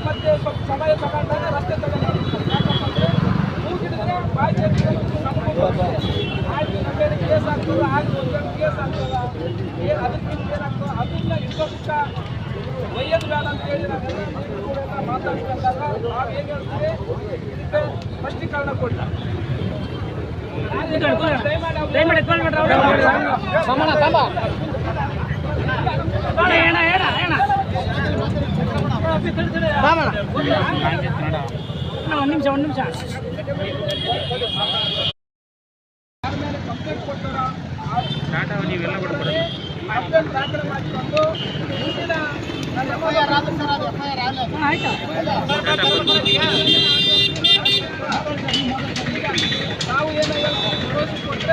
ಮತ್ತೆ ಸ್ವಲ್ಪ ಸಮಯ ತಗೊಂಡಾಗ ರಸ್ತೆ ತಗೊಂಡ್ರೆ ಮೂಗಿಡಿದ್ರೆ ಬಾಯಿ ಆಯ್ತು ನಮ್ಮ ಮೇಲೆ ಕೇಸ್ ಆಗ್ತದೆ ಕೇಸ್ ಆಗ್ತದ ಅದಕ್ಕಿಂತ ಏನಾಗ್ತದೆ ಅದನ್ನ ಇನ್ನೊಂದು ಒಯ್ಯೋದು ಬೇಡ ಅಂತ ಹೇಳಿ ನಾವೆಲ್ಲ ಮಾತಾಡ್ಕೊಂಡಾಗ ನಾವು ಹೇಗೆ ಹೇಳ್ತೀವಿ ಇದಕ್ಕೆ ಸ್ಪಷ್ಟೀಕರಣ ಕೊಡಿ. ಒಂದು ನಿಮಿಷ ಕಂಪ್ಲೇಂಟ್ ಕೊಡ್ತಾರ ನೀವೆಲ್ಲ ದಾಖಲೆ ಮಾಡಿಕೊಂಡು ಮುಂದಿನ